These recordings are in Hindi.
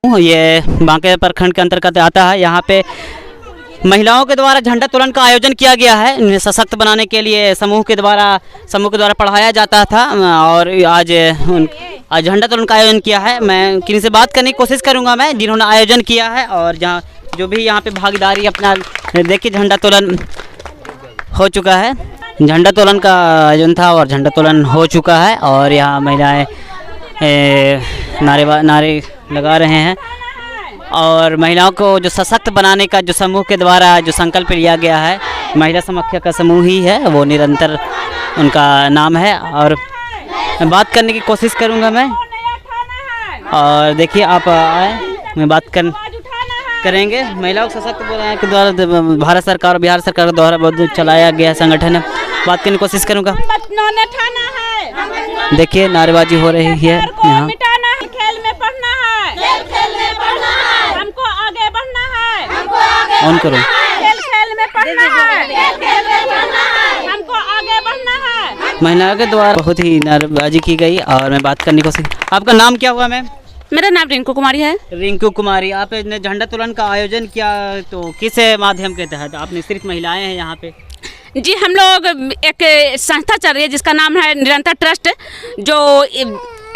ये बांके प्रखंड के अंतर्गत आता है। यहाँ पे महिलाओं के द्वारा झंडा तोलन का आयोजन किया गया है। इन्हें सशक्त बनाने के लिए समूह के द्वारा पढ़ाया जाता था और आज झंडा तोलन का आयोजन किया है। मैं किन्हीं से बात करने की कोशिश करूंगा मैं, जिन्होंने आयोजन किया है और जहाँ जो भी यहाँ पे भागीदारी अपना देखिए। झंडा तोलन हो चुका है, झंडा तोलन का आयोजन था और झंडा तोलन हो चुका है और यहाँ महिलाएं नारे लगा रहे हैं और महिलाओं को जो सशक्त बनाने का जो समूह के द्वारा जो संकल्प लिया गया है, महिला समाख्या का समूह ही है, वो निरंतर उनका नाम है। और बात करने की कोशिश करूंगा मैं और देखिए आप आए, मैं बात करेंगे। महिलाओं को सशक्त बनाने के द्वारा भारत सरकार और बिहार सरकार के द्वारा बहुत चलाया गया संगठन है। बात करने की कोशिश करूंगा। देखिए नारेबाजी हो रही है यहाँ। खेल में पढ़ना है, हमको आगे बढ़ना है। ऑन करो। खेल में पढ़ना है, हमको आगे बढ़ना है। महिलाओं के द्वारा बहुत ही नारेबाजी की गई और मैं बात करने की कोशिश। आपका नाम क्या हुआ मैम? मेरा नाम रिंकू कुमारी है। रिंकू कुमारी, आपने झंडा तोलन का आयोजन किया तो किस माध्यम के तहत? आपने सिर्फ महिलाएं हैं यहाँ पे? जी, हम लोग एक संस्था चल रही है जिसका नाम है निरंतर ट्रस्ट, जो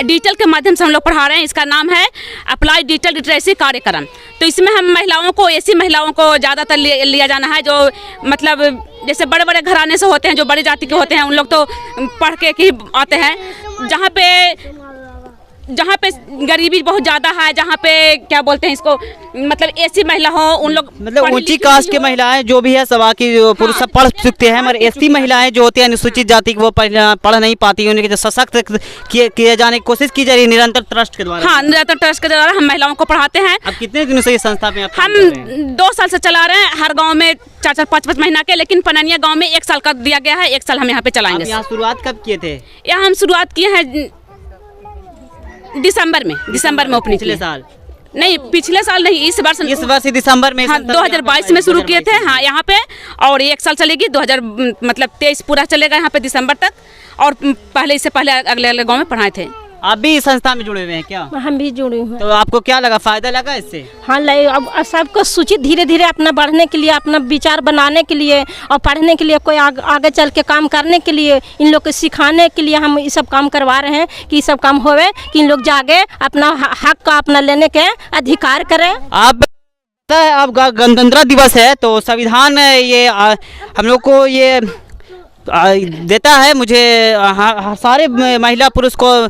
डिजिटल के माध्यम से हम लोग पढ़ा रहे हैं। इसका नाम है अप्लाई डिजिटल लिटरेसी कार्यक्रम। तो इसमें हम महिलाओं को, ऐसी महिलाओं को ज़्यादातर लिया जाना है जो मतलब जैसे बड़े बड़े घराने से होते हैं, जो बड़ी जाति के होते हैं, उन लोग तो पढ़ के ही आते हैं। जहाँ पे गरीबी बहुत ज़्यादा है, जहाँ पे क्या बोलते हैं इसको, मतलब ऐसी महिला हो, उन लोग मतलब ऊंची कास्ट की महिलाएं जो भी है सभा की पुरुष सब पढ़ सकते हैं, मगर एसटी महिलाएं जो होती हैं अनुसूचित जाति की वो पढ़ नहीं पाती। उनके जो सशक्त किए जाने की कोशिश की जा रही है निरंतर ट्रस्ट के द्वारा। हाँ, निरंतर ट्रस्ट के द्वारा हम महिलाओं को पढ़ाते हैं। अब कितने दिनों से ये संस्था में हम 2 साल से चला रहे हैं। हर गाँव में 4-4, 5-5 महीना के, लेकिन पननिया गाँव में 1 साल का दिया गया है। 1 साल हम यहाँ पे चलाएंगे। यहाँ शुरुआत कब किए थे? यहाँ हम शुरुआत किए हैं दिसंबर में ओपनिंग। पिछले साल नहीं, पिछले साल नहीं, इस वर्ष दिसंबर में। हाँ, 2022 में शुरू किए थे। हाँ, यहाँ पे और 1 साल चलेगी। 2023 पूरा चलेगा यहाँ पे दिसंबर तक। और पहले इससे पहले अगले गाँव में पढ़ाए थे। आप भी इस संस्था में जुड़े हुए हैं क्या? हम भी जुड़े हुए हैं। तो आपको क्या लगा, फायदा लगा इससे? हाँ, अब सबको सूचित धीरे धीरे अपना बढ़ने के लिए, अपना विचार बनाने के लिए और पढ़ने के लिए, कोई आगे चल के काम करने के लिए, इन लोग को सिखाने के लिए हम ये सब काम करवा रहे हैं कि ये सब काम होवे, कि इन लोग जागे अपना हक का अपना लेने के अधिकार करें। आप गणतंत्र दिवस है तो संविधान ये हम लोग को ये देता है, मुझे सारे महिला पुरुष को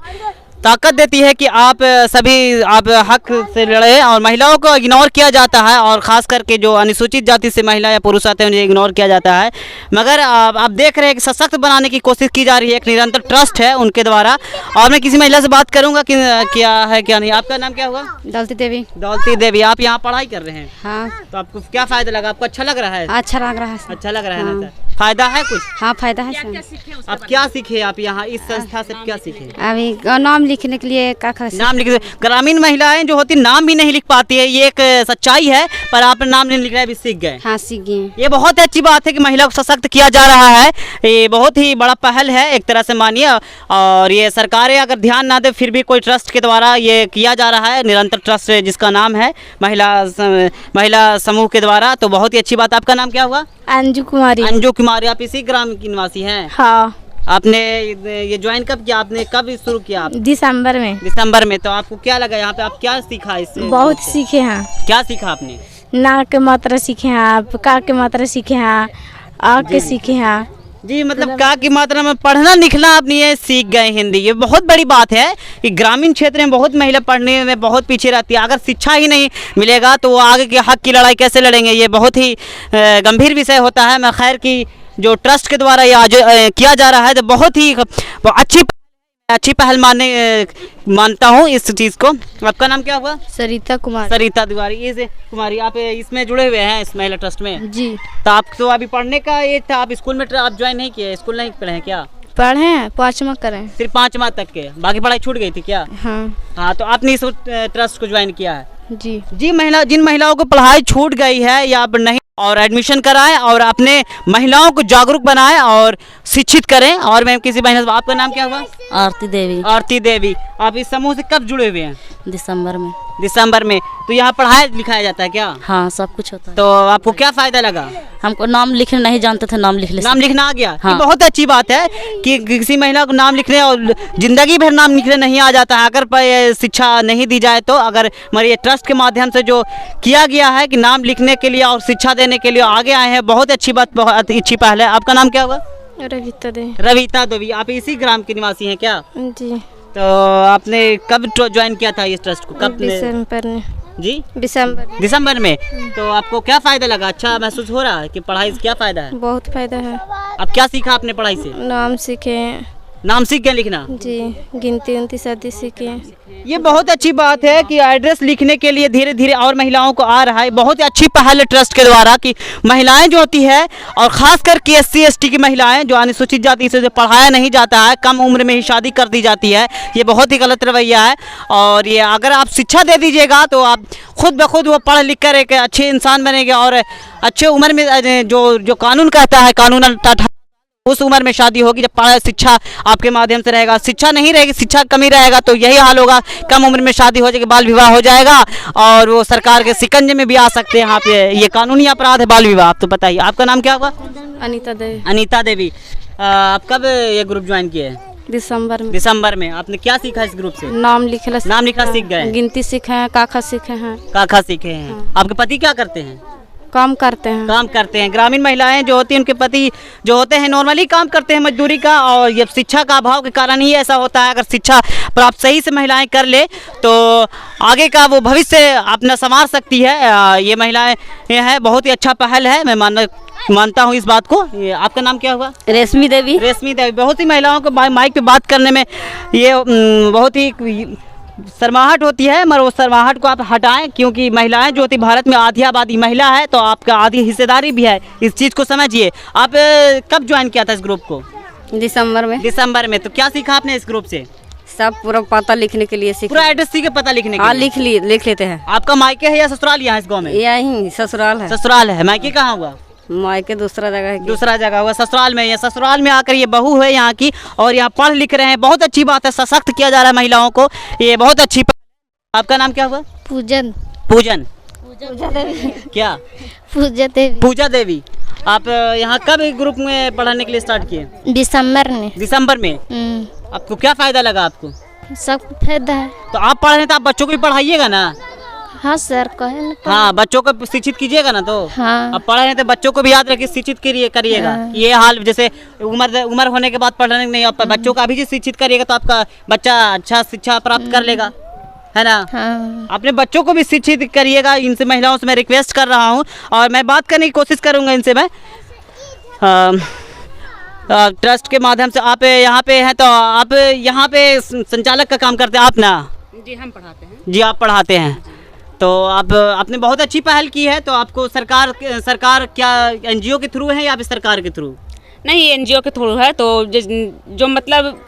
ताकत देती है कि आप सभी आप हक से लड़े। और महिलाओं को इग्नोर किया जाता है और ख़ास करके जो अनुसूचित जाति से महिला या पुरुष आते हैं उन्हें इग्नोर किया जाता है। मगर आप देख रहे हैं कि सशक्त बनाने की कोशिश की जा रही है। एक निरंतर ट्रस्ट है उनके द्वारा। और मैं किसी महिला से बात करूंगा कि क्या है क्या नहीं। आपका नाम क्या हुआ? दौलती देवी। दौलती देवी, आप यहाँ पढ़ाई कर रहे हैं? हाँ। तो आपको क्या फ़ायदा लगा? आपको अच्छा लग रहा है? अच्छा लग रहा है। अच्छा लग रहा है ना? फायदा है कुछ? हाँ, फायदा है। आप क्या सीखे? आप यहाँ इस संस्था से क्या सीखे? अभी नाम लिखने के लिए नाम लिख, ग्रामीण महिलाएं जो होती नाम भी नहीं लिख पाती है, ये एक सच्चाई है। पर आपने नाम नहीं लिख रहा है, अभी सीख गए। हाँ, सीख गए। ये बहुत अच्छी बात है कि महिला को सशक्त किया जा रहा है। ये बहुत ही बड़ा पहल है एक तरह से मानिए। और ये सरकारें अगर ध्यान ना दे फिर भी कोई ट्रस्ट के द्वारा ये किया जा रहा है, निरंतर ट्रस्ट जिसका नाम है महिला समूह के द्वारा। तो बहुत ही अच्छी बात। आपका नाम क्या हुआ? अंजू कुमारी। अंजू कुमारी, आप इसी ग्राम की निवासी हैं? हाँ। आपने ये ज्वाइन कब किया? आपने कब शुरू किया? आप दिसंबर में। दिसंबर में। तो आपको क्या लगा यहाँ पे? आप क्या सीखा इससे? बहुत सीखे हैं। क्या सीखा आपने? ना के मात्रा सीखे हैं, आप का के मात्रा सीखे हैं, आ के सीखे हैं। जी, मतलब का की मात्रा में पढ़ना लिखना आप ये सीख गए हिंदी। ये बहुत बड़ी बात है कि ग्रामीण क्षेत्र में बहुत महिला पढ़ने में बहुत पीछे रहती है। अगर शिक्षा ही नहीं मिलेगा तो वो आगे के हक की लड़ाई कैसे लड़ेंगे? ये बहुत ही गंभीर विषय होता है। मैं खैर की जो ट्रस्ट के द्वारा ये आज किया जा रहा है तो बहुत ही अच्छी पहल मानता हूँ इस चीज़ को। आपका नाम क्या हुआ? सरिता कुमारी। सरिता कुमारी, आप इसमें जुड़े हुए हैं इस महिला ट्रस्ट में? जी। तो आप तो अभी पढ़ने का ये था, आप स्कूल में आप ज्वाइन नहीं किए? स्कूल नहीं पढ़े हैं क्या? पढ़े हैं, 5वां करें। सिर्फ 5वां तक के, बाकी पढ़ाई छूट गई थी क्या? हाँ, तो आपने इस ट्रस्ट को ज्वाइन किया है? जी। जिन महिलाओं को पढ़ाई छूट गई है या अब नहीं और एडमिशन कराएं और अपने महिलाओं को जागरूक बनाएं और शिक्षित करें। और मैं किसी महिला से, आपका नाम क्या हुआ? आरती देवी। आरती देवी, आप इस समूह से कब जुड़े हुए हैं? दिसंबर में। दिसंबर में। तो यहाँ पढ़ाया लिखाया जाता है क्या? हाँ, सब कुछ होता है। तो आपको क्या फायदा लगा? हमको नाम लिखने नहीं जानते थे, नाम लिख ले। नाम लिखना आ गया। हाँ। ये बहुत अच्छी बात है कि किसी महिला को नाम लिखने और जिंदगी भर नाम लिखने नहीं आ जाता है अगर शिक्षा नहीं दी जाए तो। अगर हमारे ये ट्रस्ट के माध्यम से जो किया गया है कि नाम लिखने के लिए और शिक्षा देने के लिए आगे आए हैं, बहुत अच्छी बात, बहुत अच्छी पहल है। आपका नाम क्या होगा? रविता देवी। रविता देवी, आप इसी ग्राम के निवासी हैं क्या? जी। तो आपने कब ज्वाइन किया था इस ट्रस्ट को? कब? दिसंबर में। जी, दिसंबर में। तो आपको क्या फायदा लगा? अच्छा महसूस हो रहा है कि पढ़ाई से क्या फायदा है? बहुत फायदा है। आप क्या सीखा आपने पढ़ाई से? नाम सीखे। नाम सीख गए लिखना? जी, गिनती उनती शादी सीखे। ये बहुत अच्छी बात है कि एड्रेस लिखने के लिए धीरे धीरे और महिलाओं को आ रहा है। बहुत अच्छी पहल है ट्रस्ट के द्वारा कि महिलाएं जो होती है और ख़ास करके SC ST की महिलाएं जो अनुसूचित जाति से जो पढ़ाया नहीं जाता है, कम उम्र में ही शादी कर दी जाती है, ये बहुत ही गलत रवैया है। और ये अगर आप शिक्षा दे दीजिएगा तो आप खुद ब खुद वो पढ़ लिख कर एक अच्छे इंसान बनेंगे और अच्छे उम्र में जो कानून कहता है, कानून उस उम्र में शादी होगी जब शिक्षा आपके माध्यम से रहेगा। शिक्षा नहीं रहेगी, शिक्षा कमी रहेगा तो यही हाल होगा, कम उम्र में शादी हो जाएगी, बाल विवाह हो जाएगा और वो सरकार के शिकंजे में भी आ सकते हैं। यहाँ पे ये कानूनी अपराध है बाल विवाह। आप तो बताइए, आपका नाम क्या होगा? अनीता देवी। अनीता देवी, आप कब ये ग्रुप ज्वाइन किए? दिसंबर में। दिसंबर में। आपने क्या सीखा इस ग्रुप से? नाम लिखना सीख गए? गिनती सीखे हैं, काखा सीखे हैं। काखा सीखे हैं। आपके पति क्या करते हैं? काम करते हैं। ग्रामीण महिलाएं जो होती हैं उनके पति जो होते हैं नॉर्मली काम करते हैं मजदूरी का, और ये शिक्षा का अभाव के कारण ही ऐसा होता है। अगर शिक्षा प्राप्त सही से महिलाएं कर ले तो आगे का वो भविष्य अपना संवार सकती है। ये महिलाएं ये है, बहुत ही अच्छा पहल है, मैं मानता हूँ इस बात को। ये आपका नाम क्या हुआ? रेशमी देवी। रेशमी देवी। बहुत सी महिलाओं को माइक पे बात करने में ये बहुत ही शर्माहट होती है, मगर वो शर्माहट को आप हटाएं क्योंकि महिलाएं जो होती भारत में आधी आबादी महिला है तो आपका आधी हिस्सेदारी भी है। इस चीज़ को समझिए। आप कब ज्वाइन किया था इस ग्रुप को? दिसंबर में। दिसंबर में। तो क्या सीखा आपने इस ग्रुप से? सब पूरा पता लिखने के लिए सीखा। पूरा एड्रेस सीखे पता लिखने के लिए? लिख लेते हैं। आपका मायके है या ससुराल यहाँ इस गाँव में? यही ससुराल है। ससुराल है। मायके कहाँ हुआ? मायके दूसरा जगह है। दूसरा जगह हुआ। ससुराल में, या ससुराल में आकर ये बहू है यहाँ की और यहाँ पढ़ लिख रहे हैं। बहुत अच्छी बात है, सशक्त किया जा रहा है महिलाओं को, ये बहुत अच्छी। आपका नाम क्या हुआ? पूजन। पूजन। देवी। क्या? पूजा देवी। आप यहाँ कब ग्रुप में पढ़ाने के लिए स्टार्ट किए? दिसंबर में। आपको क्या फायदा लगा? आपको सब फायदा है। तो आप पढ़ रहे हैं तो आप बच्चों को भी पढ़ाइएगा ना? हाँ सर, कहे ना। हाँ, बच्चों को शिक्षित कीजिएगा ना। तो हाँ। अब पढ़ रहे हैं तो बच्चों को भी याद रखिए, शिक्षित करिएगा। हाँ। ये हाल जैसे उम्र होने के बाद पढ़ने नहीं, आप बच्चों का अभी शिक्षित करिएगा तो आपका बच्चा अच्छा शिक्षा प्राप्त कर लेगा, है ना? हाँ। अपने बच्चों को भी शिक्षित करिएगा। इनसे महिलाओं से मैं रिक्वेस्ट कर रहा हूँ और मैं बात करने की कोशिश करूँगा इनसे। मैं ट्रस्ट के माध्यम से आप यहाँ पे हैं तो आप यहाँ पे संचालक का काम करते हैं आप ना? जी, हम पढ़ाते हैं। जी, आप पढ़ाते हैं। तो आप आपने बहुत अच्छी पहल की है। तो आपको सरकार क्या NGO के थ्रू है या फिर सरकार के थ्रू? नहीं, NGO के थ्रू है। तो जो मतलब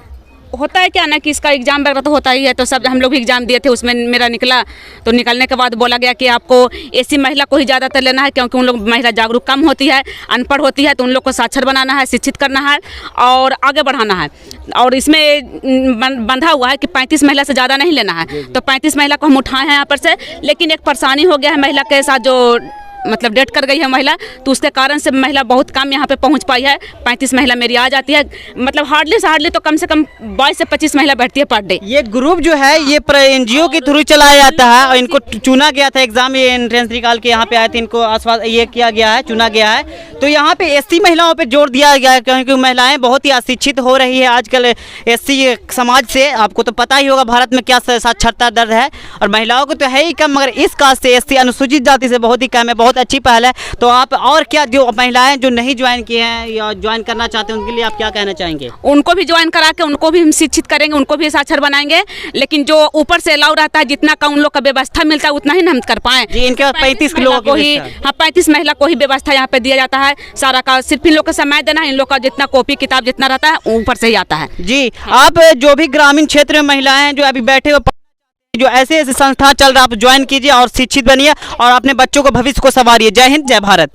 होता है क्या ना कि इसका एग्ज़ाम वगैरह तो होता ही है, तो सब हम लोग भी एग्ज़ाम दिए थे, उसमें मेरा निकला। तो निकलने के बाद बोला गया कि आपको SC महिला को ही ज़्यादातर लेना है क्योंकि उन लोग महिला जागरूक कम होती है, अनपढ़ होती है, तो उन लोग को साक्षर बनाना है, शिक्षित करना है और आगे बढ़ाना है। और इसमें बंधा हुआ है कि 35 महिला से ज़्यादा नहीं लेना है। तो 35 महिला को हम उठाए हैं यहाँ पर से, लेकिन एक परेशानी हो गया है महिला के साथ, जो मतलब डेट कर गई है महिला, तो उसके कारण से महिला बहुत कम यहाँ पे पहुँच पाई है। 35 महिला मेरी आ जाती है, मतलब हार्डली तो कम से कम 22 से 25 महिला बैठती है पर डे। ये ग्रुप जो है ये NGO के थ्रू चलाया जाता है और इनको चुना गया था एग्जाम, ये एंट्रेंस निकाल के यहाँ पे आए थे, इनको आसपास ये किया गया है, चुना गया है। तो यहाँ पे SC महिलाओं पे जोर दिया गया है क्योंकि महिलाएं बहुत ही अशिक्षित हो रही है आजकल SC समाज से। आपको तो पता ही होगा भारत में क्या साक्षरता दर है, और महिलाओं को तो है ही कम, मगर इस कास्ट से SC अनुसूचित जाति से बहुत ही कम है। बहुत अच्छी पहल है। तो आप और क्या, जो महिलाएं जो नहीं ज्वाइन किए हैं या ज्वाइन करना चाहते हैं उनके लिए आप क्या कहना चाहेंगे? उनको भी ज्वाइन करा के उनको भी हम शिक्षित करेंगे, उनको भी साक्षर बनाएंगे, लेकिन जो ऊपर से अलाउ रहता है जितना का उन लोग का व्यवस्था मिलता है उतना ही हम कर पाएँ। जी, इनके 35 लोगों को ही, हाँ 35 महिला को ही व्यवस्था यहाँ पे दिया जाता है सारा का। सिर्फ इन लोग का समय देना है, इन लोग का जितना कॉपी किताब जितना रहता है ऊपर से ही आता है। जी, आप जो भी ग्रामीण क्षेत्र में महिलाएं जो अभी बैठे हुए जो ऐसे संस्था चल रहा है, आप ज्वाइन कीजिए और शिक्षित बनिए और अपने बच्चों को भविष्य को संवारिए। जय हिंद, जय भारत।